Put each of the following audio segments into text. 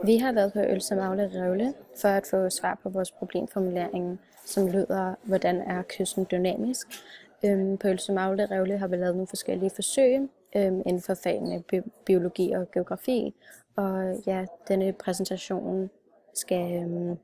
Vi har været på Ølse-Magle Revle for at få svar på vores problemformulering, som lyder, hvordan er kysten dynamisk. På Ølse-Magle Revle har vi lavet nogle forskellige forsøg inden for fagene biologi og geografi. Og ja, denne præsentation skal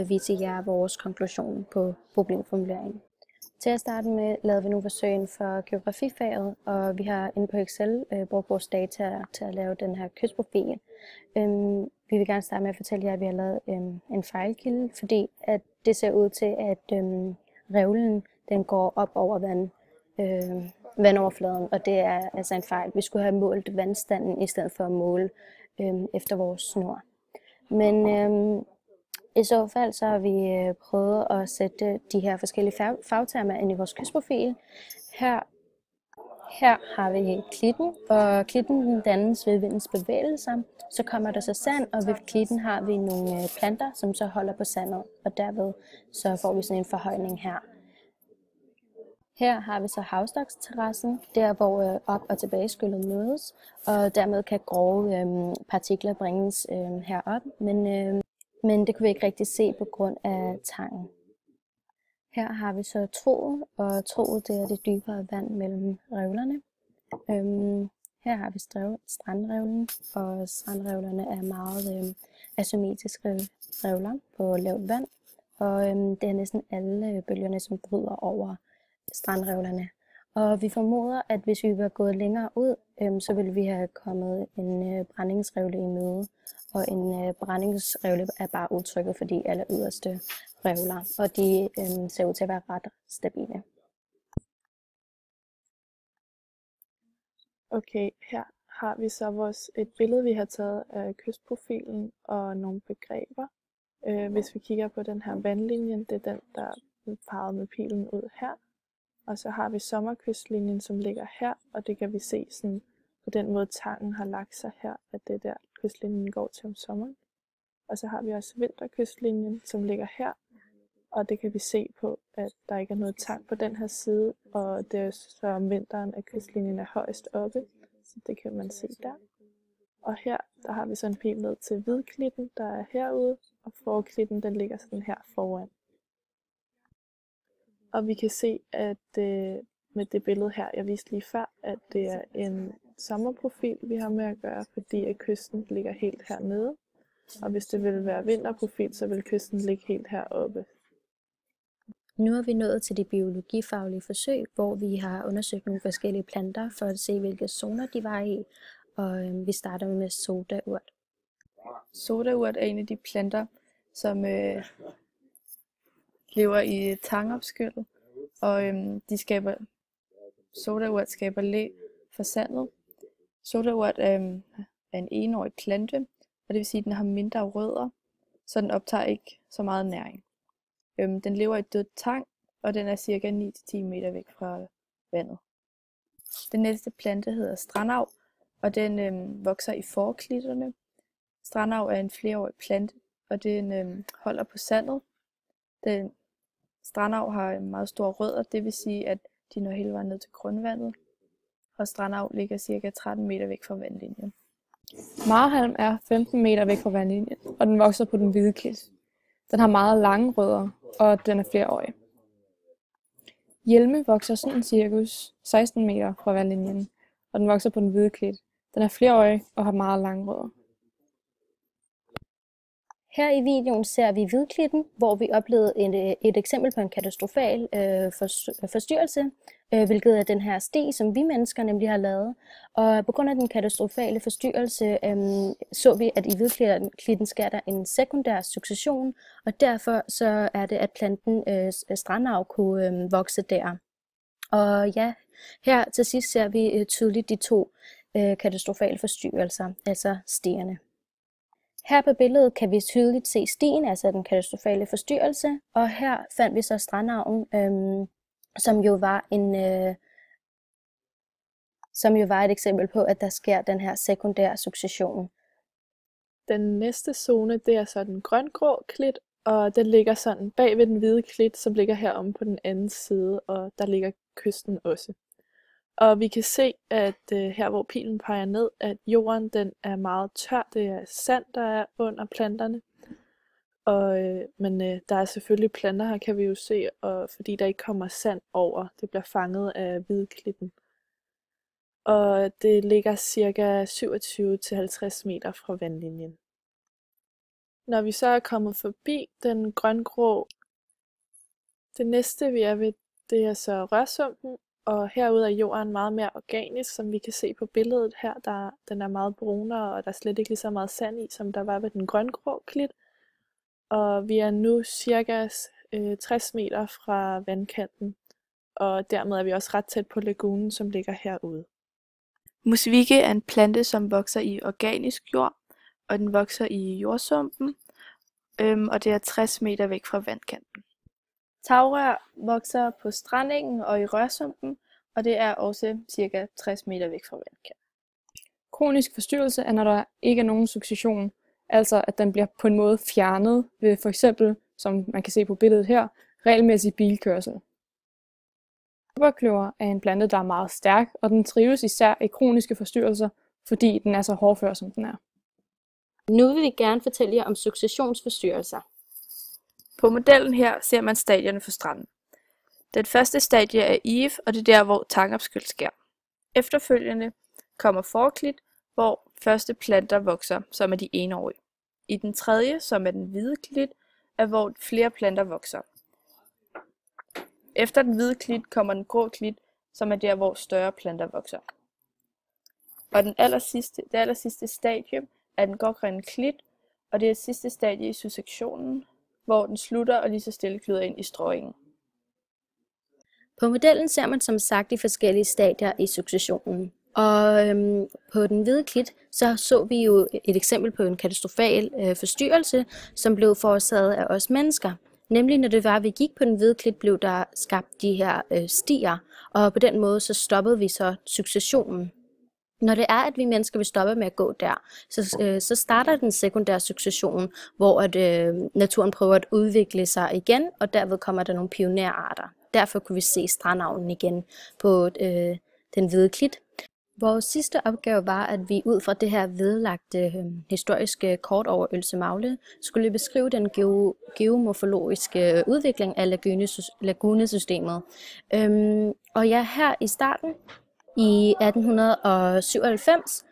vise jer vores konklusion på problemformuleringen. Til at starte med lavede vi nogle forsøg inden for geografifaget, og vi har inde på Excel brugt vores data til at lave den her kystprofil. Vi vil gerne starte med at fortælle jer, at vi har lavet en fejlkilde, fordi at det ser ud til, at revlen den går op over vandoverfladen, og det er altså en fejl. Vi skulle have målt vandstanden i stedet for at måle efter vores snor. Men i så fald så har vi prøvet at sætte de her forskellige fagtermer ind i vores kystprofil. Her har vi klitten, og klitten dannes ved vindens bevægelser. Så kommer der så sand, og ved klitten har vi nogle planter, som så holder på sandet, og derved så får vi sådan en forhøjning her. Her har vi så havstoksterrassen, der hvor op- og tilbageskyllet mødes, og dermed kan grove partikler bringes herop, men det kunne vi ikke rigtig se på grund af tangen. Her har vi så troet, og troet det er det dybere vand mellem revlerne. Her har vi strandrevlen, og strandrevlerne er meget asymmetriske revler på lavt vand. Og det er næsten alle bølgerne, som bryder over strandrevlerne. Og vi formoder, at hvis vi var gået længere ud, så ville vi have kommet en brændingsrevle i møde. Og en brændingsrevle er bare udtrykket for de aller yderste revler, og de ser ud til at være ret stabile. Okay, her har vi så et billede, vi har taget af kystprofilen og nogle begreber. Hvis vi kigger på den her vandlinjen, det er den, der er farvet med pilen ud her. Og så har vi sommerkystlinjen, som ligger her, og det kan vi se sådan, på den måde tangen har lagt sig her, at det er der kystlinjen går til om sommeren. Og så har vi også vinterkystlinjen, som ligger her, og det kan vi se på, at der ikke er noget tang på den her side, og det er så om vinteren, at kystlinjen er højst oppe, så det kan man se der. Og her, der har vi så en pil ned til hvidklitten, der er herude, og forklitten, den ligger sådan her foran. Og vi kan se, at med det billede her, jeg viste lige før, at det er en sommerprofil, vi har med at gøre, fordi at kysten ligger helt hernede. Og hvis det ville være vinterprofil, så vil kysten ligge helt heroppe. Nu er vi nået til de biologifaglige forsøg, hvor vi har undersøgt nogle forskellige planter for at se, hvilke zoner de var i. Og vi starter med sodaurt. Sodaurt er en af de planter, som lever i tangopskyllet, og sodaurt skaber læ for sandet. Sodaurt er en enårig plante, og det vil sige, at den har mindre rødder, så den optager ikke så meget næring. Den lever i dødt tang, og den er cirka 9-10 meter væk fra vandet. Den næste plante hedder strandav, og den vokser i forklitterne. Strandav er en flereårig plante, og den holder på sandet. Strandav har meget store rødder, det vil sige, at de når hele vejen ned til grundvandet, og strandav ligger cirka 13 meter væk fra vandlinjen. Marhalm er 15 meter væk fra vandlinjen, og den vokser på den hvide klit. Den har meget lange rødder, og den er flereårig. Hjelme vokser sådan cirkus 16 meter fra vandlinjen, og den vokser på den hvide klit. Den er flereårig og har meget lange rødder. Her i videoen ser vi hvidklitten, hvor vi oplevede et eksempel på en katastrofal forstyrrelse, hvilket er den her sti, som vi mennesker nemlig har lavet. Og på grund af den katastrofale forstyrrelse så vi, at i hvidklitten sker der en sekundær succession, og derfor så er det, at planten strandav kunne vokse der. Og ja, her til sidst ser vi tydeligt de to katastrofale forstyrrelser, altså stierne. Her på billedet kan vi tydeligt se stien, altså den katastrofale forstyrrelse, og her fandt vi så strandavnen, som jo var et eksempel på, at der sker den her sekundære succession. Den næste zone, det er så den grøngrå klit, og den ligger sådan bag ved den hvide klit, som ligger heromme på den anden side, og der ligger kysten også. Og vi kan se, at her hvor pilen peger ned, at jorden den er meget tør. Det er sand, der er under planterne. Men der er selvfølgelig planter her, kan vi jo se, og fordi der ikke kommer sand over. Det bliver fanget af hvidklitten. Og det ligger ca. 27-50 meter fra vandlinjen. Når vi så er kommet forbi den grøngrå, det næste vi er ved, det er så rørsumpen, og herude er jorden meget mere organisk, som vi kan se på billedet her. Den er meget brunere, og der er slet ikke lige så meget sand i, som der var ved den grøngrå klit. Og vi er nu ca. 60 meter fra vandkanten, og dermed er vi også ret tæt på lagunen, som ligger herude. Musvike er en plante, som vokser i organisk jord, og den vokser i jordsumpen, og det er 60 meter væk fra vandkanten. Tagrør vokser på strandengen og i rørsumpen, og det er også ca. 60 meter væk fra vandkanten. Kronisk forstyrrelse er, når der ikke er nogen succession, altså at den bliver på en måde fjernet ved for eksempel, som man kan se på billedet her, regelmæssig bilkørsel. Kløverkløver er en plante, der er meget stærk, og den trives især i kroniske forstyrrelser, fordi den er så hårdfør, som den er. Nu vil vi gerne fortælle jer om successionsforstyrrelser. På modellen her ser man stadierne for stranden. Den første stadie er Eve, og det er der, hvor tangopskyld sker. Efterfølgende kommer forklit, hvor første planter vokser, som er de enårige. I den tredje, som er den hvide klit, er hvor flere planter vokser. Efter den hvide klit kommer den grå klit, som er der, hvor større planter vokser. Og det allersidste stadie er den grågrønne klit, og det er sidste stadie i sussektionen, hvor den slutter og lige så stille glider ind i strøingen. På modellen ser man som sagt de forskellige stadier i successionen. Og på den hvide klit, så vi jo et eksempel på en katastrofal forstyrrelse, som blev forårsaget af os mennesker. Nemlig når det var, at vi gik på den hvide klit, blev der skabt de her stier, og på den måde så stoppede vi så successionen. Når det er, at vi mennesker vil stoppe med at gå der, så starter den sekundære succession, hvor naturen prøver at udvikle sig igen, og derved kommer der nogle pionerarter. Derfor kunne vi se strandavlen igen på den hvide klit. Vores sidste opgave var, at vi ud fra det her vedlagte historiske kort over Ølse-Magle skulle beskrive den geomorfologiske udvikling af lagunesystemet. Og ja, her i starten, i 1897,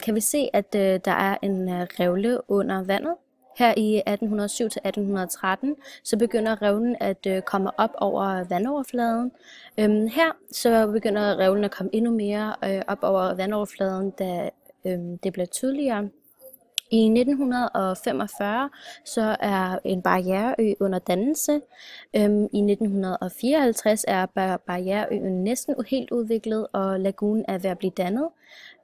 kan vi se, at der er en revle under vandet. Her i 1807-1813, så begynder revlen at komme op over vandoverfladen. Her så begynder revlen at komme endnu mere op over vandoverfladen, da det bliver tydeligere. I 1945 så er en barriereø under dannelse. I 1954 er barriereøen næsten helt udviklet, og lagunen er ved at blive dannet.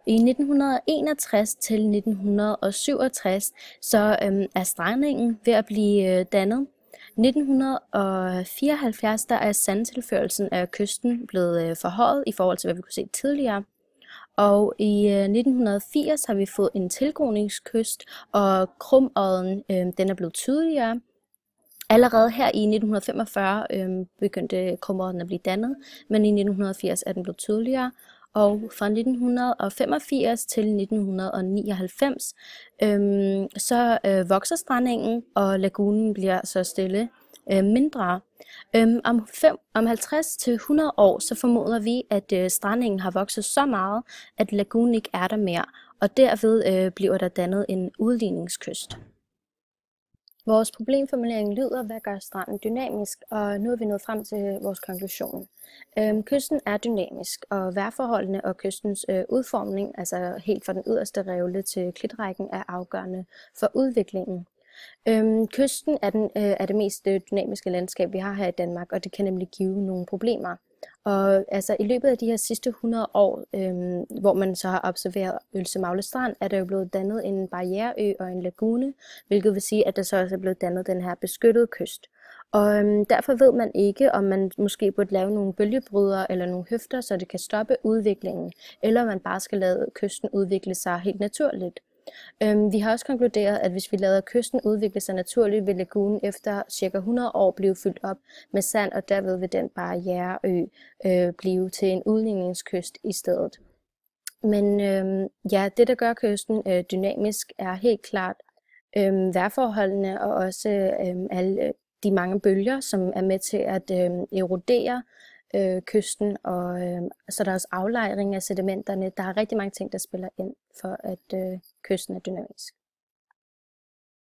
I 1961 til 1967 så er strandingen ved at blive dannet. I 1974 der er sandtilførelsen af kysten blevet forhøjet i forhold til, hvad vi kunne se tidligere. Og i 1980 har vi fået en tilgroningskyst, og krumodden den er blevet tydeligere. Allerede her i 1945 begyndte krumodden at blive dannet, men i 1980 er den blevet tydeligere. Og fra 1985 til 1999 så vokser strandingen, og lagunen bliver så stille mindre. Om 50 til 100 år så formoder vi, at strandingen har vokset så meget, at lagunen ikke er der mere, og derved bliver der dannet en udligningskyst. Vores problemformulering lyder, hvad gør stranden dynamisk, og nu er vi nået frem til vores konklusion. Kysten er dynamisk, og vejrforholdene og kystens udformning, altså helt fra den yderste revle til klitrækken, er afgørende for udviklingen. Kysten er det mest dynamiske landskab, vi har her i Danmark, og det kan nemlig give nogle problemer. Og altså, i løbet af de her sidste 100 år, hvor man så har observeret Ølse-Magle Strand, er der jo blevet dannet en barriereø og en lagune, hvilket vil sige, at der så også er blevet dannet den her beskyttede kyst. Og derfor ved man ikke, om man måske burde lave nogle bølgebrydere eller nogle høfter, så det kan stoppe udviklingen, eller om man bare skal lade kysten udvikle sig helt naturligt. Vi har også konkluderet, at hvis vi lader kysten udvikle sig naturligt, vil lagunen efter ca. 100 år blive fyldt op med sand, og derved vil den barriereø blive til en udligningskyst i stedet. Men ja, det der gør kysten dynamisk er helt klart vejrforholdene og også alle de mange bølger, som er med til at erodere kysten, og så der er også aflejring af sedimenterne. Der er rigtig mange ting, der spiller ind for, at kysten er dynamisk.